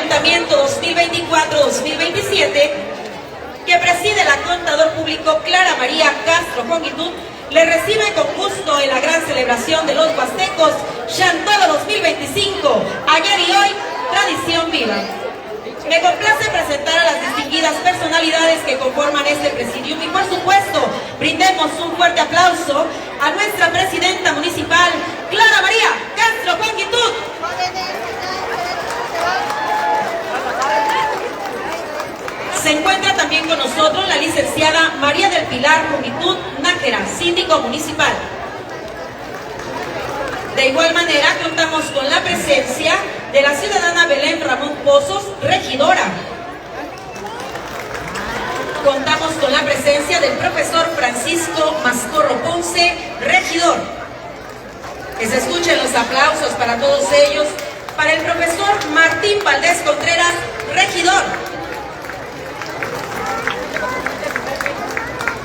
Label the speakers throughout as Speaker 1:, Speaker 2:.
Speaker 1: Ayuntamiento 2024-2027, que preside la contador público Clara María Castro Jongitud, le recibe con gusto en la gran celebración de los huastecos Chantolo 2025, ayer y hoy, tradición viva. Me complace presentar a las distinguidas personalidades que conforman este presidium y, por supuesto, brindemos un fuerte aplauso a nuestra presidenta municipal, Clara María Castro Jongitud. Se encuentra también con nosotros la licenciada María del Pilar Jongitud Nájera, síndico municipal. De igual manera, contamos con la presencia de la ciudadana Belén Ramón Pozos, regidora. Contamos con la presencia del profesor Francisco Mascorro Ponce, regidor. Que se escuchen los aplausos para todos ellos. Para el profesor Martín Valdés Contreras, regidor.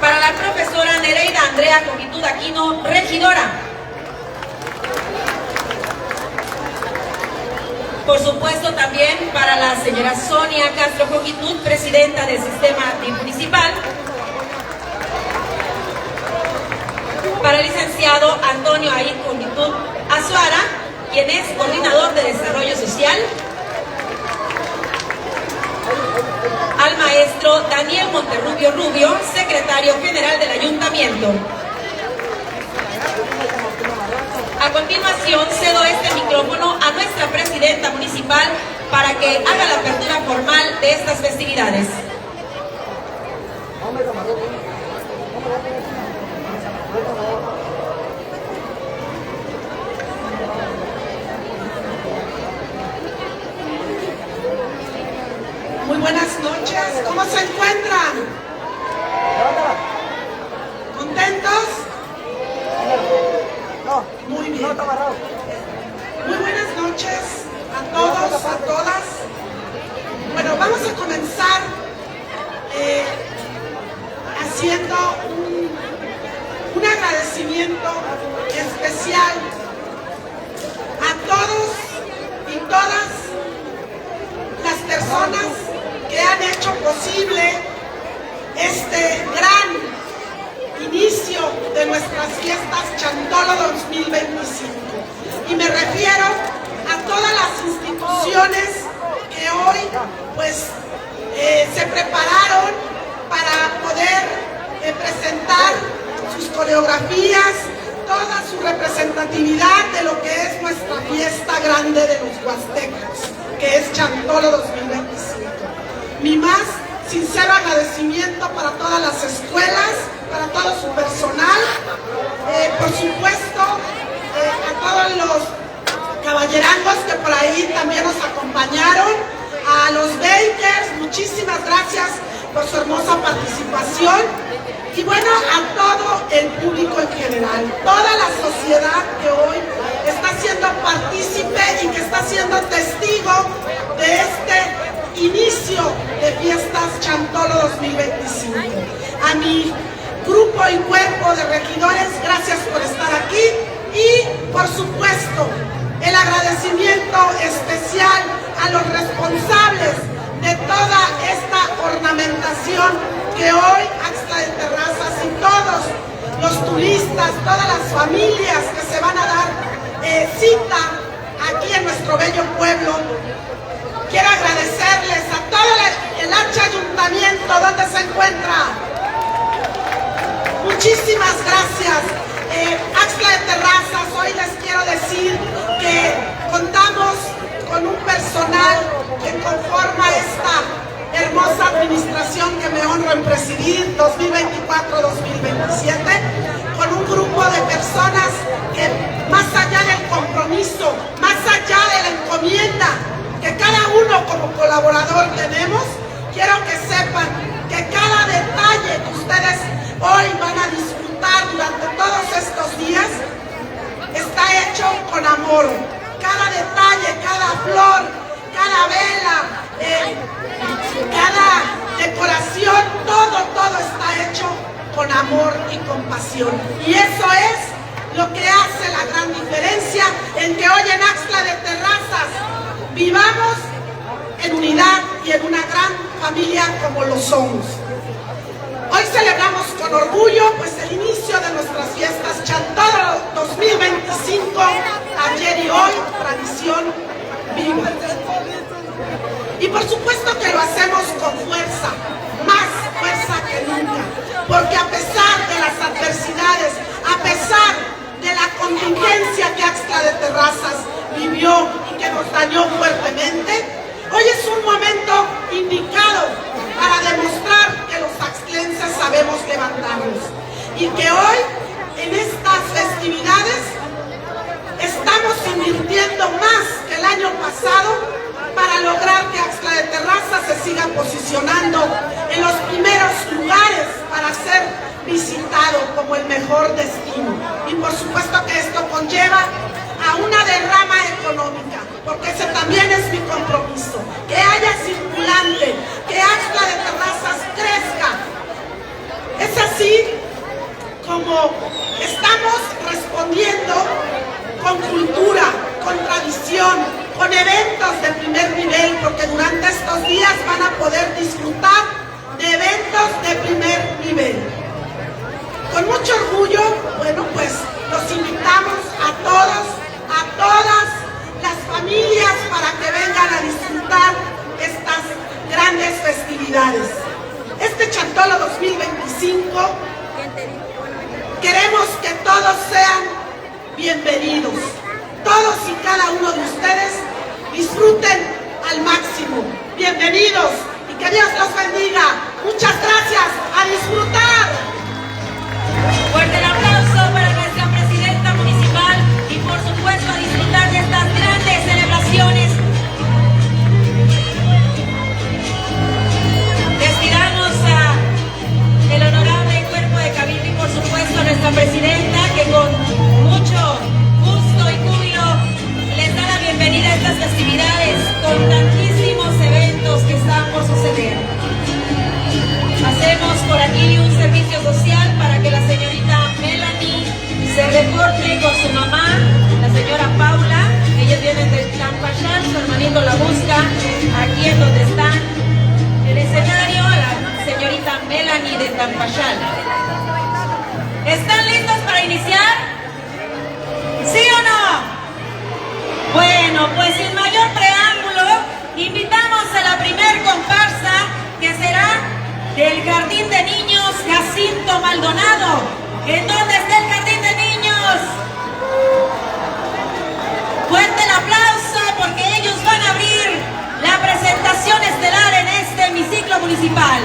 Speaker 1: Para la profesora Nereida Andrea Jongitud Aquino, regidora. Por supuesto, también para la señora Sonia Castro Jongitud, presidenta del sistema municipal. Para el licenciado Antonio Aid Jongitud Azuara, quien es coordinador de desarrollo social. Al maestro Daniel Monterrubio Rubio, secretario general del ayuntamiento. A continuación, cedo este micrófono a nuestra presidenta municipal para que haga la apertura formal de estas festividades.
Speaker 2: Muy buenas noches, ¿cómo se encuentran? ¿Contentos? Muy bien. Muy buenas noches a todos, a todas. Bueno, vamos a comenzar haciendo un agradecimiento especial a todos y todas las personas que han hecho posible este gran inicio de nuestras fiestas Chantolo 2025. Y me refiero a todas las instituciones que hoy se prepararon para poder presentar sus coreografías, toda su representatividad de lo que es nuestra fiesta grande de los huastecos, que es Chantolo 2025. Mi más sincero agradecimiento para todas las escuelas, para todo su personal, por supuesto a todos los caballerangos que por ahí también nos acompañaron, a los bakers, muchísimas gracias por su hermosa participación, y bueno, a todo el público en general, toda la sociedad que hoy está siendo partícipe y que está siendo testigo de este inicio de fiestas Chantolo 2025. A mi grupo y cuerpo de regidores, gracias por estar aquí, y por supuesto el agradecimiento especial a los responsables de toda esta ornamentación que hoy Axtla de Terrazas y todos los turistas, todas las familias que se van a dar cita aquí en nuestro bello pueblo. Quiero agradecerles a todo el ayuntamiento donde se encuentra. Muchísimas gracias. Axtla de Terrazas, hoy les quiero decir que contamos con un personal que conforma esta hermosa administración que me honro en presidir 2024-2027, con un grupo de personas que más allá del compromiso, más allá de la encomienda que cada uno como colaborador tenemos, quiero que sepan que cada detalle que ustedes hoy van a disfrutar durante todos estos días está hecho con amor. Cada detalle, cada flor, cada vela, cada decoración, todo está hecho con amor y compasión. Y eso es lo que hace la gran diferencia en que hoy en Axtla de Terrazas vivamos en unidad y en una gran familia como lo somos. Hoy celebramos con orgullo pues el inicio de nuestras fiestas Chantolo 2025, ayer y hoy, tradición viva. Y por supuesto que lo hacemos con fuerza, más fuerza que nunca, porque a pesar de las adversidades, a pesar de la contingencia que Axtla de Terrazas vivió y que nos dañó fuertemente, hoy es un momento indicado para demostrar que los axtlenses sabemos levantarnos y que hoy, en estas festividades, estamos invirtiendo más que el año pasado para lograr que Axtla de Terrazas se siga posicionando en los primeros lugares para ser visitado como el mejor destino. Y por supuesto que esto conlleva a una derrama económica, porque ese también es mi compromiso, que haya circulante, que Axtla de Terrazas crezca. Es así como estamos respondiendo con cultura, con tradición, con eventos de primer nivel, porque durante estos días van a poder disfrutar de eventos de primer nivel. Con mucho orgullo, bueno, pues los invitamos a todos, a todas las familias para que vengan a disfrutar estas grandes festividades. Este Chantolo 2025, queremos que todos sean bienvenidos. Todos y cada uno de ustedes disfruten al máximo. Bienvenidos y que Dios los bendiga. Muchas gracias. A disfrutar.
Speaker 1: Fuerte el aplauso para nuestra presidenta municipal y por supuesto a disfrutar de estas grandes celebraciones. Despidamos a el honorable cuerpo de cabildo y por supuesto a nuestra presidenta que con mucho gusto y júbilo les da la bienvenida a estas festividades con tantísimos eventos que están por suceder. Hacemos por aquí un servicio social para que la señorita Melanie se reporte con su mamá, la señora Paula. Ellos vienen de Tampachal, su hermanito la busca aquí en donde están el escenario, a la señorita Melanie de Tampachal. ¿Están listos para iniciar? ¿Sí o no? Bueno, pues sin mayor preámbulo, invitamos a la primer comparsa que será del Jardín de Niños Jacinto Maldonado. ¿En dónde está el Jardín de Niños? Fuerte el aplauso porque ellos van a abrir la presentación estelar en este hemiciclo municipal.